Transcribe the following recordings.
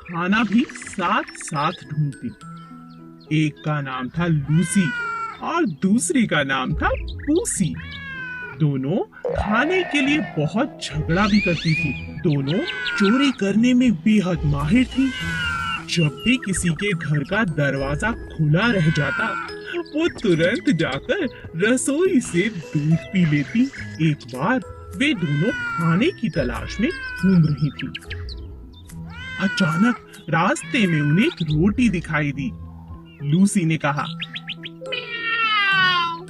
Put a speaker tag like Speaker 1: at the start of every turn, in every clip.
Speaker 1: खाना भी साथ साथ ढूंढती। एक का नाम था लूसी और दूसरी का नाम था पूसी। दोनों खाने के लिए बहुत झगड़ा भी करती थी। दोनों चोरी करने में बेहद माहिर थी। जब भी किसी के घर का दरवाजा खुला रह जाता, वो तुरंत जाकर रसोई से दूध पी लेती। एक बार वे दोनों खाने की तलाश में घूम रही थी। अचानक रास्ते में उन्हें एक रोटी दिखाई दी। लूसी ने कहा,
Speaker 2: म्याऊ!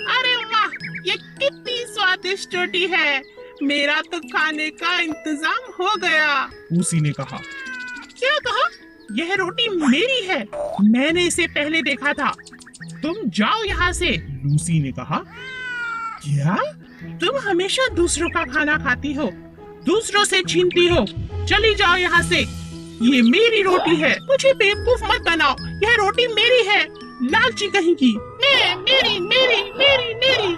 Speaker 2: अरे वाह, ये कितनी स्वादिष्ट रोटी है। मेरा तो खाने का इंतजाम हो गया।
Speaker 1: पूसी ने कहा,
Speaker 2: क्या कहा? यह रोटी मेरी है। मैंने इसे पहले देखा था। तुम जाओ यहाँ से।
Speaker 1: लूसी ने कहा,
Speaker 2: क्या? तुम हमेशा दूसरों का खाना खाती हो, दूसरों से छीनती हो। चली जाओ यहाँ से। ये मेरी रोटी है। मुझे बेवकूफ मत बनाओ। यह रोटी मेरी है। लालची कहीं की। मेरी मेरी मेरी मेरी।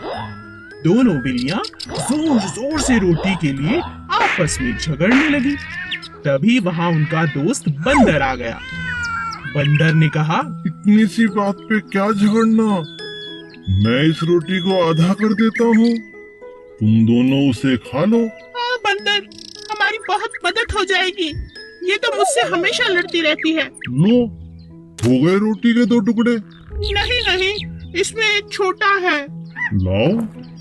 Speaker 1: दोनों बिल्लियां जोर जोर से रोटी के लिए आपस में झगड़ने लगी। तभी वहां उनका दोस्त बंदर आ गया। बंदर ने कहा,
Speaker 3: इतनी सी बात पे क्या झगड़ना, मैं इस रोटी को आधा कर देता हूँ, तुम दोनों उसे खा लो।
Speaker 2: हाँ बंदर, हमारी बहुत मदद हो जाएगी। ये तो मुझसे हमेशा लड़ती रहती है।
Speaker 3: लो, हो गए रोटी के 2 टुकड़े।
Speaker 2: नहीं नहीं, इसमें एक छोटा है।
Speaker 3: लाओ,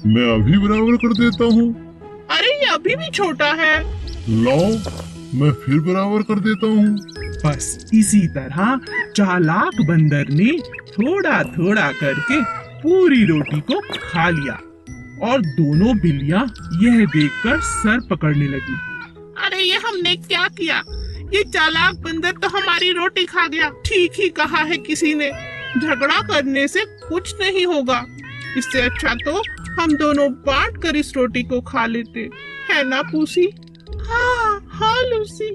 Speaker 3: मैं अभी बराबर कर देता हूँ।
Speaker 2: अरे ये अभी भी छोटा है।
Speaker 3: लाओ, मैं फिर बराबर कर देता हूँ।
Speaker 1: बस इसी तरह चालाक बंदर ने थोड़ा थोड़ा करके पूरी रोटी को खा लिया और दोनों बिल्लियां यह देखकर सर पकड़ने लगी।
Speaker 2: अरे ये हमने क्या किया? ये चालाक बंदर तो हमारी रोटी खा गया। ठीक ही कहा है किसी ने, झगड़ा करने से कुछ नहीं होगा। इससे अच्छा तो हम दोनों बांट कर इस रोटी को खा लेते, है ना पूसी? हाँ हाँ लूसी।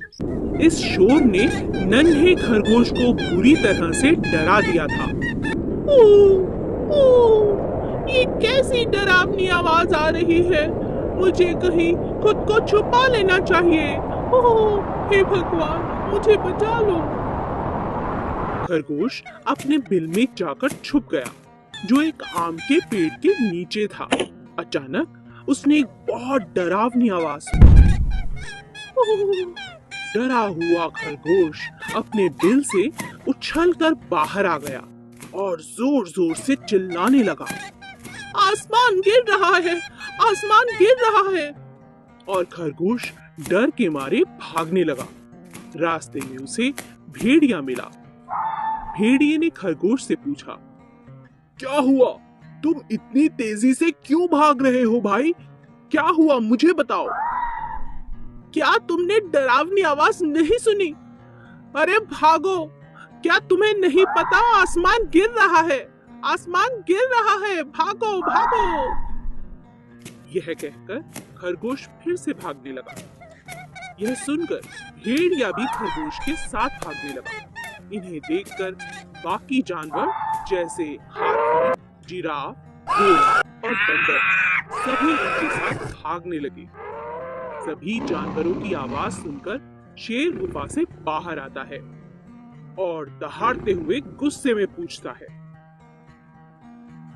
Speaker 1: इस शोर ने नन्हे खरगोश को बुरी तरह से डरा दिया था।
Speaker 2: ओ, ये कैसी डरावनी आवाज आ रही है। मुझे कहीं खुद को छुपा लेना चाहिए। ओह, हे भगवान, मुझे बचा लो।
Speaker 1: खरगोश अपने बिल में जाकर छुप गया, जो एक आम के पेड़ के नीचे था। अचानक उसने एक बहुत डरावनी आवाज सुनी। डरा हुआ खरगोश अपने बिल से उछलकर बाहर आ गया और जोर जोर से चिल्लाने लगा,
Speaker 2: आसमान गिर रहा है, आसमान गिर रहा है।
Speaker 1: और खरगोश डर के मारे भागने लगा। रास्ते में उसे भेड़िया मिला। भेड़िए ने खरगोश से पूछा, क्या हुआ? तुम इतनी तेजी से क्यों भाग रहे हो भाई? क्या हुआ, मुझे बताओ।
Speaker 2: क्या तुमने डरावनी आवाज नहीं सुनी? अरे भागो, क्या तुम्हें नहीं पता आसमान गिर रहा है, आसमान गिर रहा है, भागो भागो।
Speaker 1: यह कहकर खरगोश फिर से भागने लगा। यह सुनकर भेड़िया भी खरगोश के साथ भागने लगा। इन्हें देखकर बाकी जानवर जैसे हाथी, जिराफ, घोड़ा और बंदर सभी इनके साथ भागने लगे। सभी जानवरों की आवाज सुनकर शेर गुफा से बाहर आता है और दहाड़ते हुए गुस्से में पूछता है,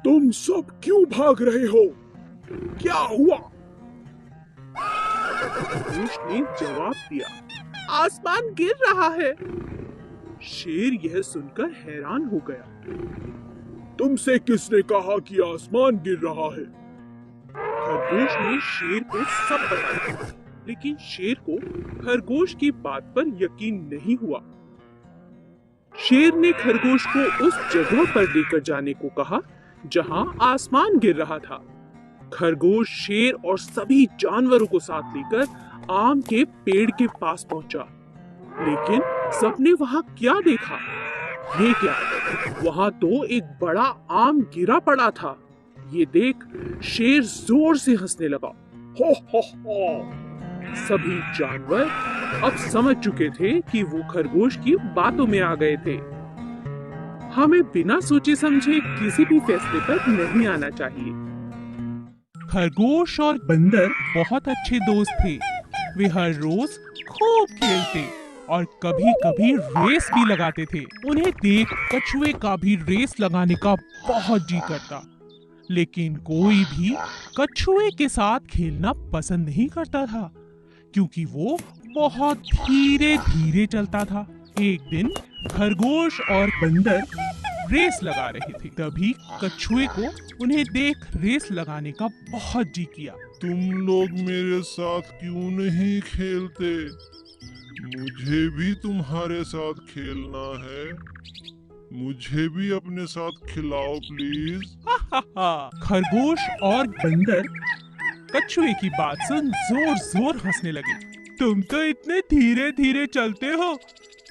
Speaker 1: तुम सब क्यों भाग रहे हो? क्या हुआ? खरगोश ने जवाब दिया,
Speaker 2: आसमान गिर रहा है।
Speaker 1: शेर यह सुनकर हैरान हो गया, तुमसे किसने कहा कि आसमान गिर रहा है? खरगोश ने शेर को सब बताया, लेकिन शेर को खरगोश की बात पर यकीन नहीं हुआ। शेर ने खरगोश को उस जगह पर लेकर जाने को कहा जहां आसमान गिर रहा था। खरगोश शेर और सभी जानवरों को साथ लेकर आम के पेड़ के पास पहुंचा, लेकिन सबने वहां क्या देखा? ये क्या, वहां तो एक बड़ा आम गिरा पड़ा था। ये देख शेर जोर से हंसने लगा। हो हो हो। सभी जानवर अब समझ चुके थे कि वो खरगोश की बातों में आ गए थे। हमें बिना सोचे समझे किसी भी फैसले पर नहीं आना चाहिए। खरगोश और बंदर बहुत अच्छे दोस्त थे। वे हर रोज खूब खेलते और कभी कभी रेस भी लगाते थे। उन्हें देख कछुए का भी रेस लगाने का बहुत जी करता, लेकिन कोई भी कछुए के साथ खेलना पसंद नहीं करता था, क्योंकि वो बहुत धीरे धीरे चलता था। एक दिन खरगोश और बंदर रेस लगा रहे थे। तभी कछुए को उन्हें देख रेस लगाने का बहुत जी किया।
Speaker 3: तुम लोग मेरे साथ क्यों नहीं खेलते? मुझे भी तुम्हारे साथ खेलना है। मुझे भी अपने साथ खिलाओ प्लीज।
Speaker 1: खरगोश और बंदर कछुए की बात सुन जोर जोर हंसने लगे। तुम तो इतने धीरे धीरे चलते हो,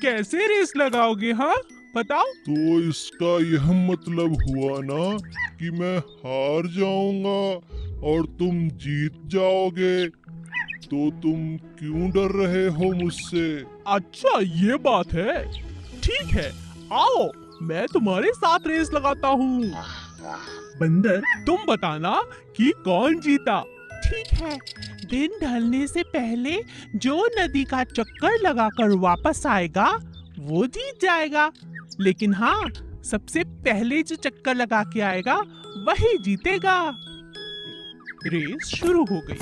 Speaker 1: कैसे रेस लगाओगे? हाँ बताओ।
Speaker 3: तो इसका यह मतलब हुआ ना कि मैं हार जाऊंगा और तुम जीत जाओगे। तो तुम क्यों डर रहे हो मुझसे?
Speaker 1: अच्छा ये बात है, ठीक है, आओ मैं तुम्हारे साथ रेस लगाता हूँ। बंदर तुम बताना कि कौन जीता। ठीक है, दिन ढलने से पहले जो नदी का चक्कर लगाकर वापस आएगा वो जीत जाएगा, लेकिन हाँ सबसे पहले जो चक्कर लगा के आएगा वही जीतेगा। रेस शुरू हो गई।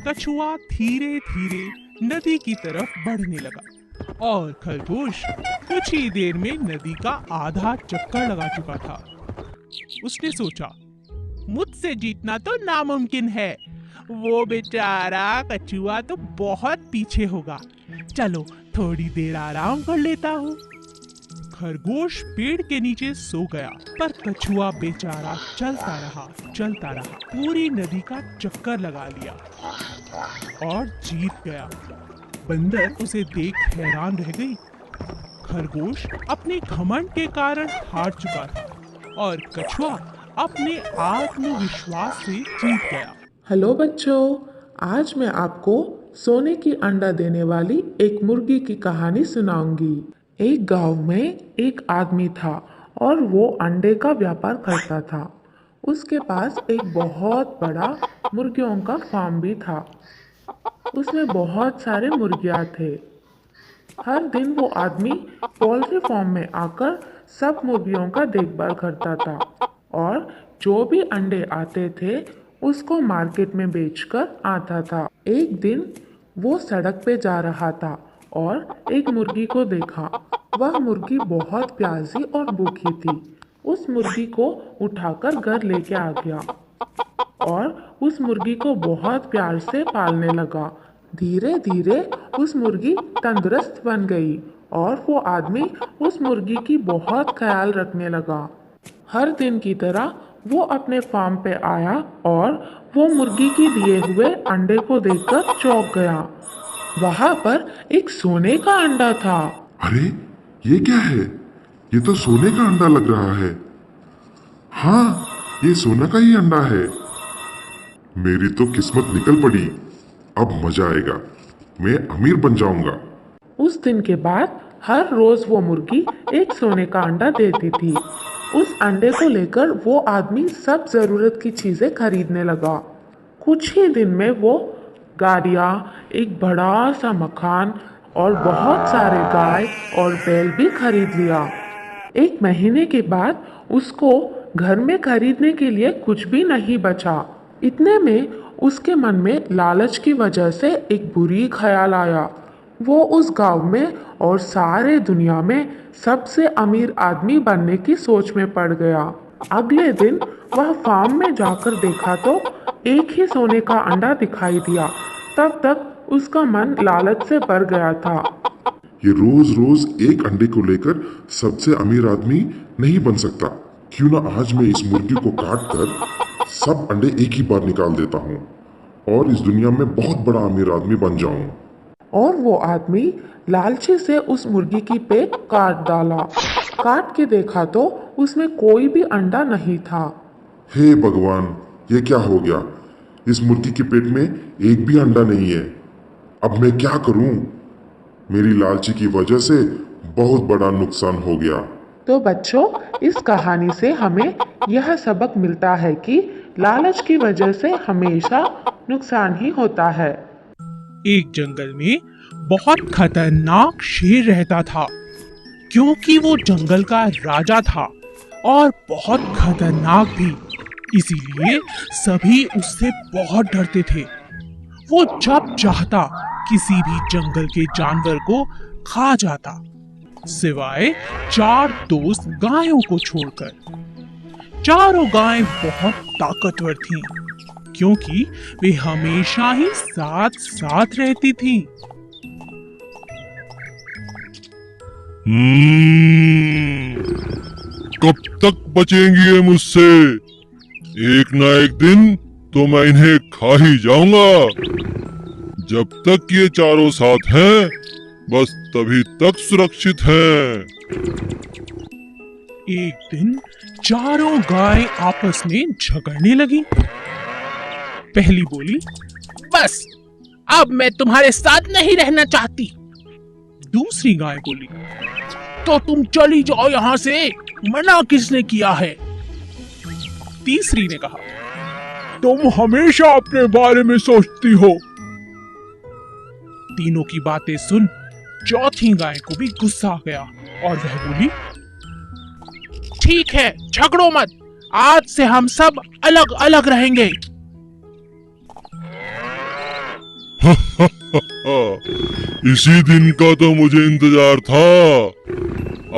Speaker 1: कछुआ धीरे धीरे नदी की तरफ बढ़ने लगा और खरगोश कुछ ही देर में नदी का आधा चक्कर लगा चुका था। उसने सोचा, मुझसे जीतना तो नामुमकिन है, वो बेचारा कछुआ तो बहुत पीछे होगा। चलो थोड़ी देर आराम कर लेता हूँ। खरगोश पेड़ के नीचे सो गया, पर कछुआ बेचारा चलता रहा, पूरी नदी का चक्कर लगा लिया और जीत गया। बंदर उसे देख हैरान रह गई। खरगोश अपने घमंड के कारण हार चुका था और कछुआ अपने आत्मविश्वास से जीत गया।
Speaker 4: हेलो बच्चों, आज मैं आपको सोने की अंडा देने वाली एक मुर्गी की कहानी सुनाऊंगी। एक गांव में एक आदमी था और वो अंडे का व्यापार करता था। उसके पास एक बहुत बड़ा मुर्गियों का फार्म भी था। उसमें बहुत सारे मुर्गियाँ थे। हर दिन वो आदमी पोल्ट्री फार्म में आकर सब मुर्गियों का देखभाल करता था और जो भी अंडे आते थे उसको मार्केट में बेचकर आता था। एक दिन वो सड़क पे जा रहा था और एक मुर्गी को देखा। वह मुर्गी बहुत प्यासी और भूखी थी। उस मुर्गी को उठाकर घर लेके आ गया और उस मुर्गी को बहुत प्यार से पालने लगा। धीरे धीरे उस मुर्गी तंदुरुस्त बन गई और वो आदमी उस मुर्गी की बहुत ख्याल रखने लगा। हर दिन की तरह वो अपने फार्म पे आया और वो मुर्गी के दिए हुए अंडे को देखकर चौंक गया। वहाँ पर एक सोने का अंडा था।
Speaker 3: अरे ये क्या है? ये तो सोने का अंडा लग रहा है। हाँ, ये सोना का ही अंडा है। मेरी तो किस्मत निकल पड़ी। अब मजा आएगा, मैं अमीर बन जाऊंगा।
Speaker 4: उस दिन के बाद हर रोज वो मुर्गी एक सोने का अंडा देती थी। उस अंडे को लेकर वो आदमी सब जरूरत की चीजें खरीदने लगा। कुछ ही दिन में वो गाड़ियाँ, एक बड़ा सा मकान और बहुत सारे गाय और बैल भी खरीद लिया। एक महीने के बाद उसको घर में खरीदने के लिए कुछ भी नहीं बचा। इतने में उसके मन में लालच की वजह से एक बुरी ख्याल आया। वो उस गांव में और सारे दुनिया में सबसे अमीर आदमी बनने की सोच में पड़ गया। अगले दिन वह फार्म में जाकर देखा तो एक ही सोने का अंडा दिखाई दिया। तब तक उसका मन लालच से भर गया था।
Speaker 3: ये रोज रोज एक अंडे को लेकर सबसे अमीर आदमी नहीं बन सकता। क्यों ना आज मैं इस मुर्गी को काट कर सब अंडे एक ही बार निकाल देता हूँ और इस दुनिया में बहुत बड़ा अमीर आदमी बन जाऊं।
Speaker 4: और वो आदमी लालची से उस मुर्गी की पेट काट डाला। काट के देखा तो उसमें कोई भी अंडा नहीं था।
Speaker 3: हे भगवान, ये क्या हो गया? इस मुर्गी के पेट में एक भी अंडा नहीं है। अब मैं क्या करूं? मेरी लालची की वजह से बहुत बड़ा नुकसान हो गया।
Speaker 4: तो बच्चों, इस कहानी से हमें यह सबक मिलता है कि लालच की वजह से हमेशा नुकसान ही होता है।
Speaker 1: एक जंगल में बहुत खतरनाक शेर रहता था, क्योंकि वो जंगल का राजा था और बहुत खतरनाक भी। इसीलिए सभी उससे बहुत डरते थे। वो जब चाहता किसी भी जंगल के जानवर को खा जाता, सिवाय 4 दोस्त गायों को छोड़कर। चारों गायें बहुत ताकतवर थीं, क्योंकि वे हमेशा ही साथ साथ रहती थीं।
Speaker 3: कब तक बचेंगी ये मुझसे? एक ना एक दिन तो मैं इन्हें खा ही जाऊंगा। जब तक ये चारों साथ हैं, बस तभी तक सुरक्षित हैं।
Speaker 1: एक दिन चारों गायें आपस में झगड़ने लगी। पहली बोली,
Speaker 2: बस अब मैं तुम्हारे साथ नहीं रहना चाहती।
Speaker 1: दूसरी गाय बोली,
Speaker 2: तो तुम चली जाओ यहाँ से, मना किसने किया है?
Speaker 1: तीसरी ने कहा,
Speaker 3: तुम हमेशा अपने बारे में सोचती हो।
Speaker 1: तीनों की बातें सुन चौथी गाय को भी गुस्सा आ गया और वह बोली,
Speaker 2: ठीक है, झगड़ो मत, आज से हम सब अलग अलग रहेंगे।
Speaker 3: इसी दिन का तो मुझे इंतजार था।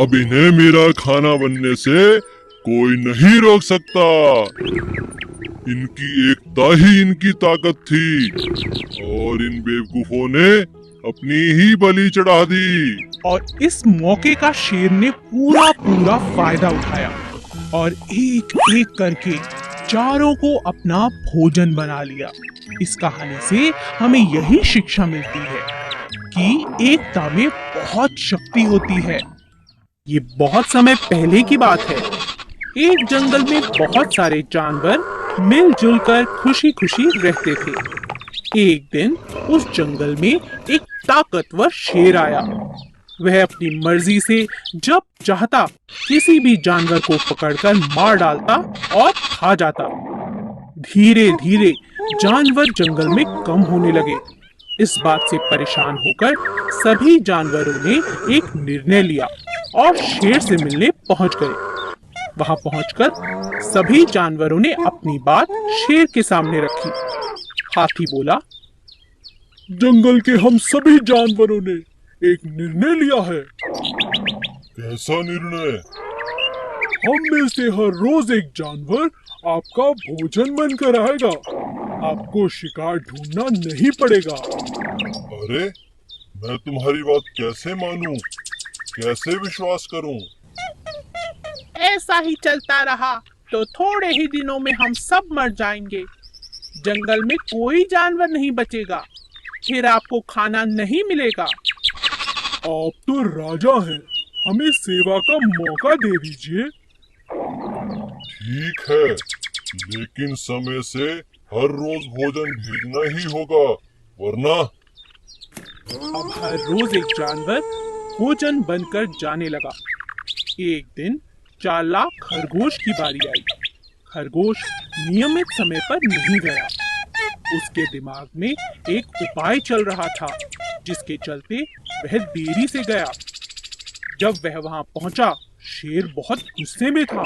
Speaker 3: अब इन्हें मेरा खाना बनने से कोई नहीं रोक सकता। इनकी एकता ही इनकी ताकत थी और इन बेवकूफों ने अपनी ही बलि चढ़ा दी।
Speaker 1: और इस मौके का शेर ने पूरा फायदा उठाया और एक एक करके चारों को अपना भोजन बना लिया। इस कहानी से हमें यही शिक्षा मिलती है कि एकता में बहुत शक्ति होती है। ये बहुत समय पहले की बात है। एक जंगल में बहुत सारे जानवर मिलजुल कर खुशी खुशी रहते थे। एक दिन उस जंगल में एक ताकतवर शेर आया। वह अपनी मर्जी से जब चाहता किसी भी जानवर को पकड़कर मार डालता और खा जाता। धीरे धीरे जानवर जंगल में कम होने लगे। इस बात से परेशान होकर सभी जानवरों ने एक निर्णय लिया और शेर से मिलने पहुंच गए। वहां पहुंचकर सभी जानवरों ने अपनी बात शेर के सामने रखी। हाथी बोला,
Speaker 3: जंगल के हम सभी जानवरों ने एक निर्णय लिया है। कैसा निर्णय? हम में से हर रोज एक जानवर आपका भोजन बनकर आएगा। आपको शिकार ढूंढना नहीं पड़ेगा। अरे, मैं तुम्हारी बात कैसे मानूं? कैसे विश्वास करूं?
Speaker 2: ऐसा ही चलता रहा तो थोड़े ही दिनों में हम सब मर जाएंगे। जंगल में कोई जानवर नहीं बचेगा, फिर आपको खाना नहीं मिलेगा।
Speaker 3: आप तो राजा हैं, हमें सेवा का मौका दे दीजिए। ठीक है, लेकिन समय से हर रोज भोजन भेजना ही होगा, वरना।
Speaker 1: अब हर रोज एक जानवर भोजन बनकर जाने लगा। एक दिन चालाक खरगोश की बारी आई। खरगोश नियमित समय पर नहीं गया। उसके दिमाग में एक उपाय चल रहा था, जिसके चलते वह देरी से गया। जब वह वहां पहुंचा, शेर बहुत गुस्से में था।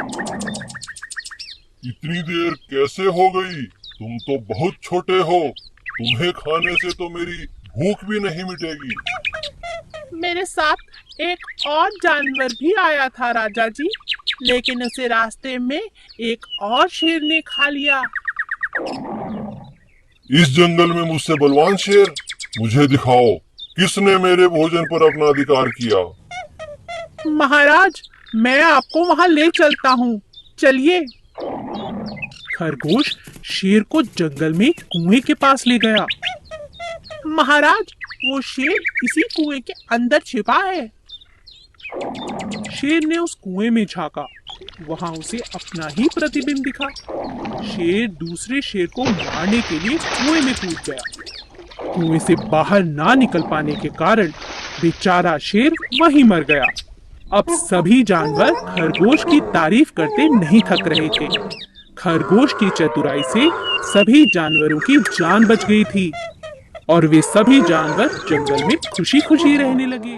Speaker 3: इतनी देर कैसे हो गई? तुम तो बहुत छोटे हो। तुम्हें खाने से तो मेरी भूख भी नहीं मिटेगी।
Speaker 2: मेरे साथ एक और जानवर भी आया था राजा जी, लेकिन उसे रास्ते में एक और शेर ने खा लिया।
Speaker 3: इस जंगल में मुझसे बलवान शेर? मुझे दिखाओ, किसने मेरे भोजन पर अपना अधिकार किया?
Speaker 2: महाराज, मैं आपको वहां ले चलता हूँ, चलिए।
Speaker 1: खरगोश शेर को जंगल में कुएं के पास ले गया।
Speaker 2: महाराज, वो शेर इसी कुएं के अंदर छिपा है।
Speaker 1: शेर ने उस कुएं में झांका। वहां उसे अपना ही प्रतिबिंब दिखा। शेर दूसरे शेर को मारने के लिए कुएं में कूद गया। कुएं से बाहर ना निकल पाने के कारण बेचारा शेर वहीं मर गया। अब सभी जानवर खरगोश की तारीफ करते नहीं थक रहे थे। खरगोश की चतुराई से सभी जानवरों की जान बच गई थी और वे सभी जानवर जंगल में खुशी खुशी रहने लगे।